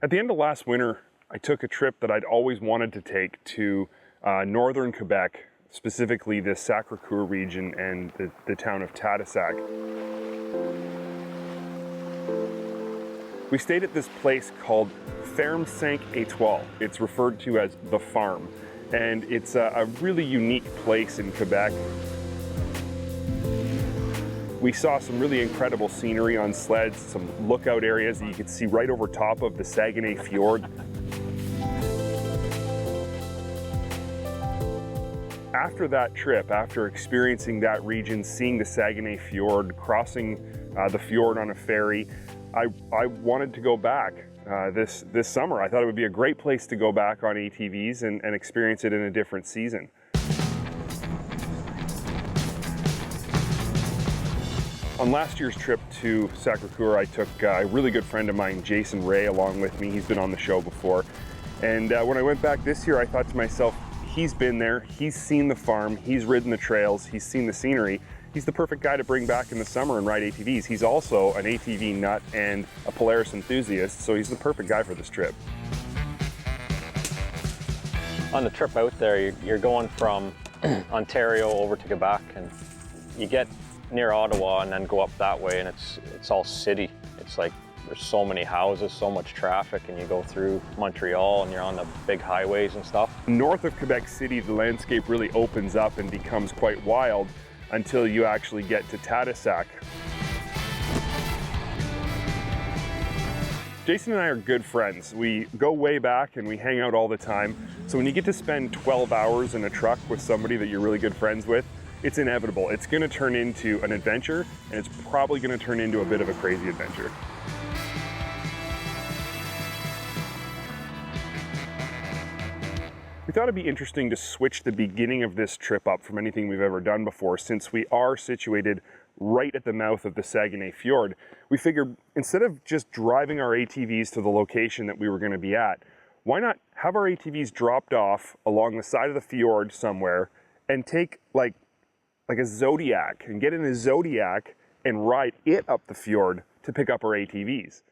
At the end of last winter, I took a trip that I'd always wanted to take to northern Quebec, specifically the Sacré-Cœur region and the town of Tadoussac. We stayed at this place called Ferme 5 Étoiles. It's referred to as the farm, and it's a really unique place in Quebec. We saw some really incredible scenery on sleds, some lookout areas that you could see right over top of the Saguenay Fjord. After that trip, after experiencing that region, seeing the Saguenay Fjord, crossing the fjord on a ferry, I wanted to go back this summer. I thought it would be a great place to go back on ATVs and experience it in a different season. On last year's trip to Sacré-Cœur, I took a really good friend of mine, Jason Ray, along with me. He's been on the show before. And when I went back this year, I thought to myself, he's been there, he's seen the farm, he's ridden the trails, he's seen the scenery. He's the perfect guy to bring back in the summer and ride ATVs. He's also an ATV nut and a Polaris enthusiast, so he's the perfect guy for this trip. On the trip out there, you're going from Ontario over to Quebec, and you get near Ottawa and then go up that way, and it's all city. It's like there's so many houses, so much traffic, and you go through Montreal and you're on the big highways and stuff. North of Quebec City, the landscape really opens up and becomes quite wild until you actually get to Tadoussac. Jason and I are good friends. We go way back and we hang out all the time. So when you get to spend 12 hours in a truck with somebody that you're really good friends with, it's inevitable. It's gonna turn into an adventure, and it's probably gonna turn into a bit of a crazy adventure. We thought it'd be interesting to switch the beginning of this trip up from anything we've ever done before, since we are situated right at the mouth of the Saguenay Fjord. We figured instead of just driving our ATVs to the location that we were gonna be at, why not have our ATVs dropped off along the side of the fjord somewhere and take like a Zodiac and get in a Zodiac and ride it up the fjord to pick up our ATVs.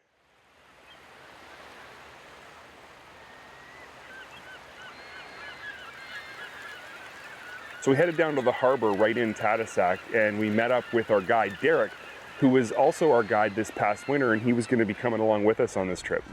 So we headed down to the harbor right in Tadoussac, and we met up with our guide, Derek, who was also our guide this past winter, and he was going to be coming along with us on this trip.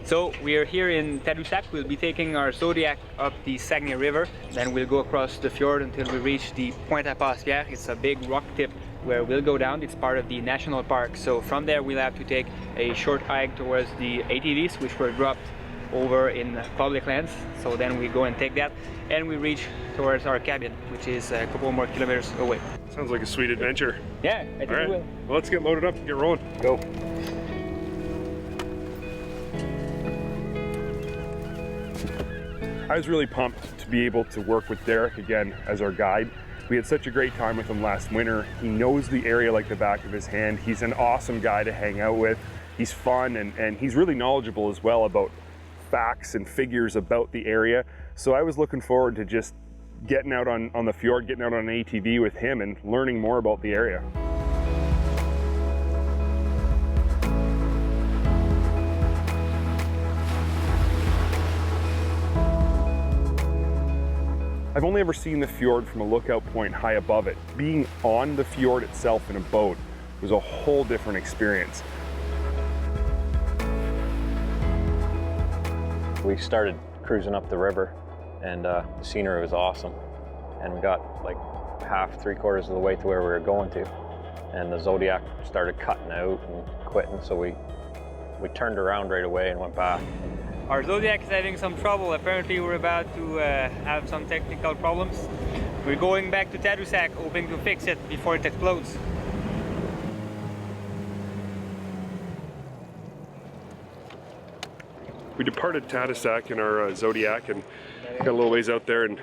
So we are here in Tadoussac. We'll be taking our Zodiac up the Saguenay River. Then we'll go across the fjord until we reach the Pointe à Passière. It's a big rock tip where we'll go down. It's part of the national park. So from there we'll have to take a short hike towards the ATVs, which were dropped over in public lands. So then we go and take that, and we reach towards our cabin, which is a couple more kilometers away. Sounds like a sweet adventure. Yeah, I think we will. Well, let's get loaded up and get rolling. Go. I was really pumped to be able to work with Derek again as our guide. We had such a great time with him last winter. He knows the area like the back of his hand. He's an awesome guy to hang out with. He's fun, and he's really knowledgeable as well about facts and figures about the area. So I was looking forward to just getting out on the fjord, getting out on an ATV with him and learning more about the area. I've only ever seen the fjord from a lookout point high above it. Being on the fjord itself in a boat was a whole different experience. We started cruising up the river, and the scenery was awesome. And we got like half, 3/4 of the way to where we were going to. And the Zodiac started cutting out and quitting, so we turned around right away and went back. Our Zodiac is having some trouble. Apparently we're about to have some technical problems. We're going back to Tadoussac, hoping to fix it before it explodes. We departed Tadoussac in our Zodiac and got a little ways out there and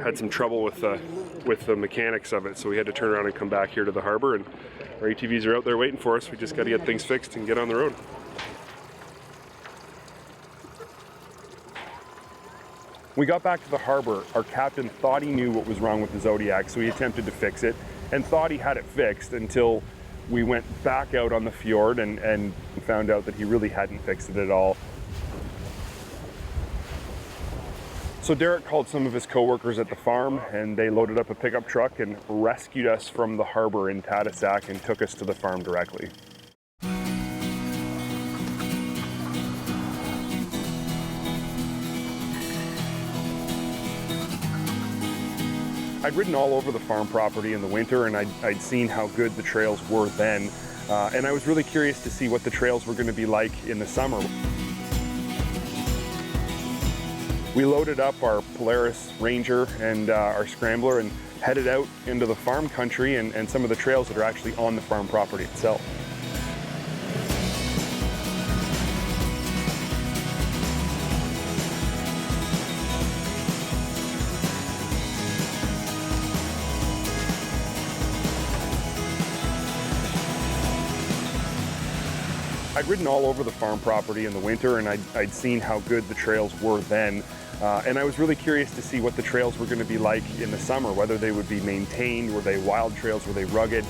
had some trouble with the mechanics of it, so we had to turn around and come back here to the harbor, and our ATVs are out there waiting for us. We just got to get things fixed and get on the road. When we got back to the harbor, our captain thought he knew what was wrong with the Zodiac, so he attempted to fix it and thought he had it fixed until we went back out on the fjord and found out that he really hadn't fixed it at all. So Derek called some of his coworkers at the farm, and they loaded up a pickup truck and rescued us from the harbor in Tadoussac and took us to the farm directly. I'd ridden all over the farm property in the winter, and I'd seen how good the trails were then, and I was really curious to see what the trails were going to be like in the summer. We loaded up our Polaris Ranger and our Scrambler and headed out into the farm country and some of the trails that are actually on the farm property itself. I'd ridden all over the farm property in the winter, and I'd seen how good the trails were then. And I was really curious to see what the trails were going to be like in the summer, whether they would be maintained, were they wild trails, were they rugged.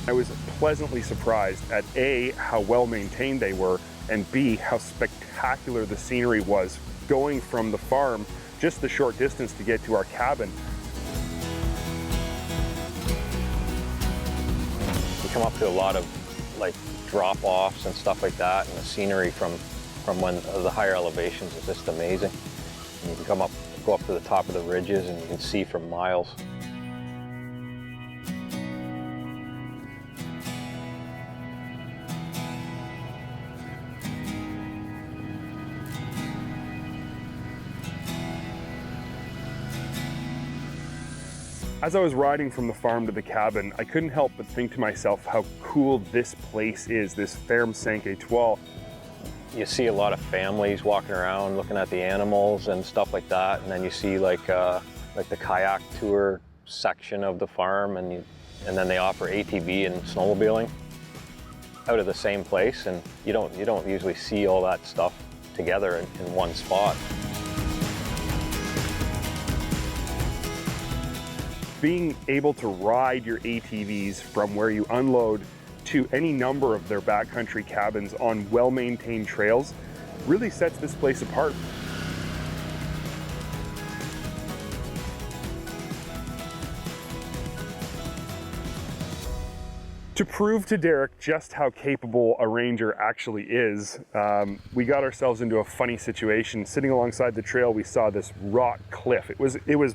I was pleasantly surprised at A, how well maintained they were, and B, how spectacular the scenery was going from the farm just the short distance to get to our cabin. We come up to a lot of like drop-offs and stuff like that, and the scenery from when the higher elevations is just amazing. And you can go up to the top of the ridges and you can see for miles. As I was riding from the farm to the cabin, I couldn't help but think to myself how cool this place is, this Ferme 5 Étoiles. You see a lot of families walking around looking at the animals and stuff like that, and then you see like the kayak tour section of the farm, and then they offer ATV and snowmobiling out of the same place, and you don't usually see all that stuff together in one spot. Being able to ride your ATVs from where you unload to any number of their backcountry cabins on well-maintained trails really sets this place apart. To prove to Derek just how capable a Ranger actually is, we got ourselves into a funny situation. Sitting alongside the trail, we saw this rock cliff. It was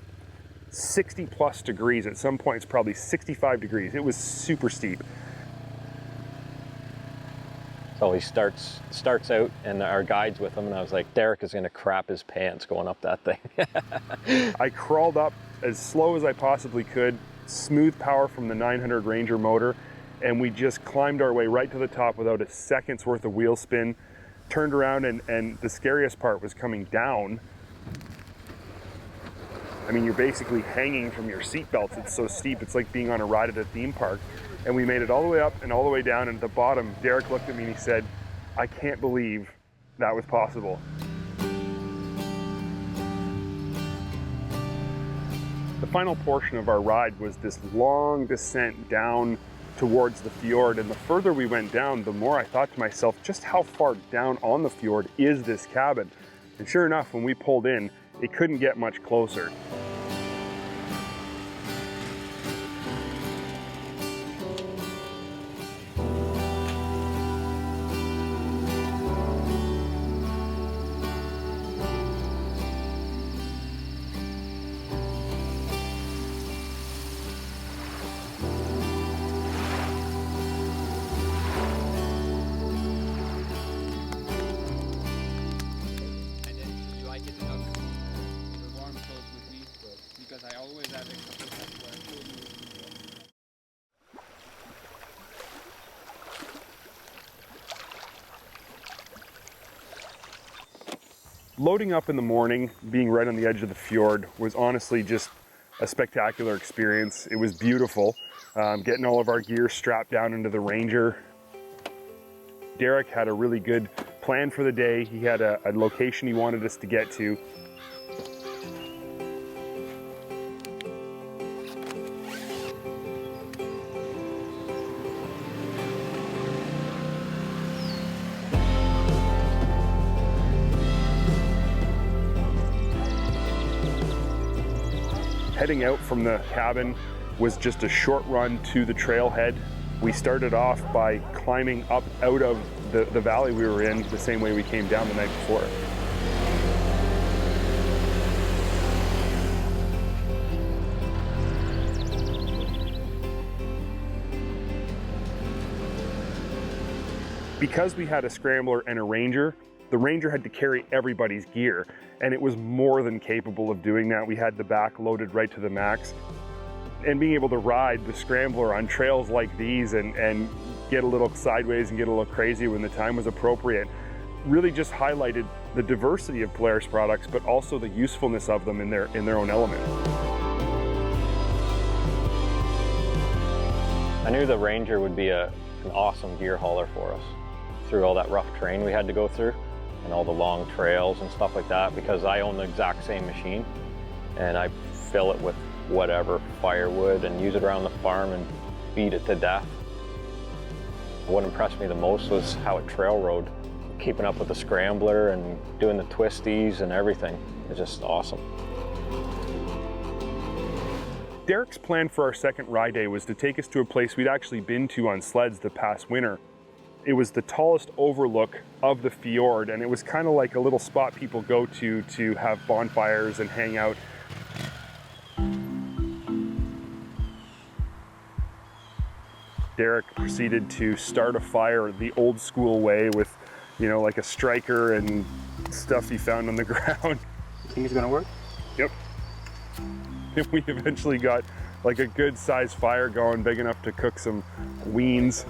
60 plus degrees. At some points, probably 65 degrees. It was super steep. So he starts out, and our guide's with him, and I was like, Derek is gonna crap his pants going up that thing. I crawled up as slow as I possibly could, smooth power from the 900 Ranger motor, and we just climbed our way right to the top without a second's worth of wheel spin, turned around, and the scariest part was coming down. I mean, you're basically hanging from your seatbelts. It's so steep. It's like being on a ride at a theme park. And we made it all the way up and all the way down. And at the bottom, Derek looked at me and he said, I can't believe that was possible. The final portion of our ride was this long descent down towards the fjord. And the further we went down, the more I thought to myself, just how far down on the fjord is this cabin? And sure enough, when we pulled in, it couldn't get much closer. I always have extra stuff where I told you before. Loading up in the morning, being right on the edge of the fjord, was honestly just a spectacular experience. It was beautiful. Getting all of our gear strapped down into the Ranger. Derek had a really good plan for the day. He had a location he wanted us to get to. Heading out from the cabin was just a short run to the trailhead. We started off by climbing up out of the valley we were in the same way we came down the night before. Because we had a scrambler and a ranger, the ranger had to carry everybody's gear, and it was more than capable of doing that. We had the back loaded right to the max. And being able to ride the scrambler on trails like these and get a little sideways and get a little crazy when the time was appropriate really just highlighted the diversity of Polaris products, but also the usefulness of them in their own element. I knew the Ranger would be an awesome gear hauler for us through all that rough terrain we had to go through and all the long trails and stuff like that, because I own the exact same machine and I fill it with whatever firewood and use it around the farm and beat it to death. What impressed me the most was how it trail rode, keeping up with the scrambler and doing the twisties and everything. It's just awesome. Derek's plan for our second ride day was to take us to a place we'd actually been to on sleds the past winter. It was the tallest overlook of the fjord, and it was kind of like a little spot people go to have bonfires and hang out. Derek proceeded to start a fire the old school way with, you know, like a striker and stuff he found on the ground. You think it's gonna work? Yep. And we eventually got like a good sized fire going, big enough to cook some weens.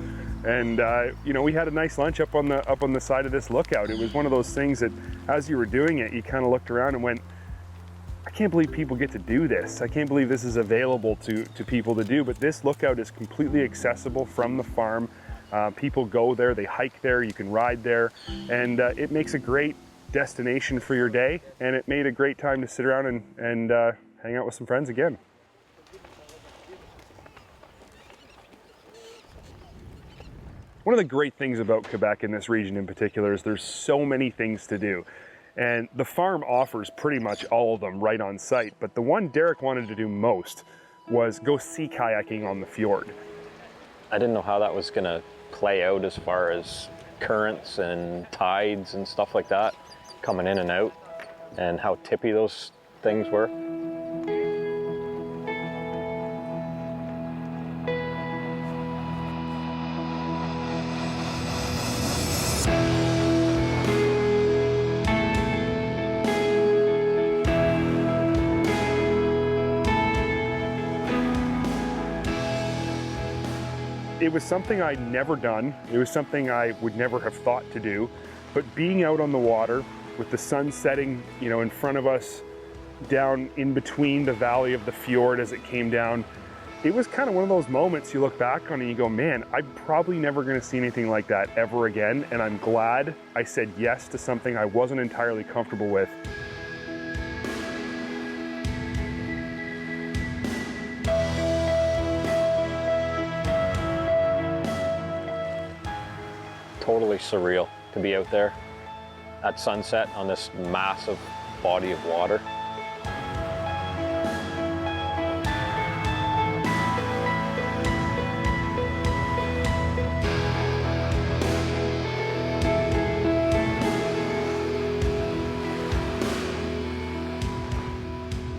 And you know, we had a nice lunch up on the side of this lookout. It was one of those things that as you were doing it, you kind of looked around and went, I can't believe people get to do this. I can't believe this is available to people to do, but this lookout is completely accessible from the farm. People go there, they hike there, you can ride there, and it makes a great destination for your day, and it made a great time to sit around and hang out with some friends again. One of the great things about Quebec in this region in particular is there's so many things to do. And the farm offers pretty much all of them right on site, but the one Derek wanted to do most was go sea kayaking on the fjord. I didn't know how that was gonna play out as far as currents and tides and stuff like that coming in and out, and how tippy those things were. It was something I'd never done. It was something I would never have thought to do. But being out on the water with the sun setting, you know, in front of us, down in between the valley of the fjord as it came down, it was kind of one of those moments you look back on and you go, man, I'm probably never going to see anything like that ever again. And I'm glad I said yes to something I wasn't entirely comfortable with. Totally surreal to be out there at sunset on this massive body of water.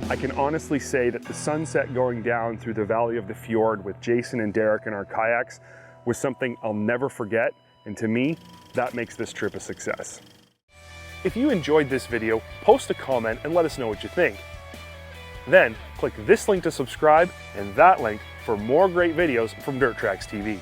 I can honestly say that the sunset going down through the valley of the fjord with Jason and Derek and our kayaks was something I'll never forget. And to me, that makes this trip a success. If you enjoyed this video, post a comment and let us know what you think. Then click this link to subscribe and that link for more great videos from DirtTrax TV.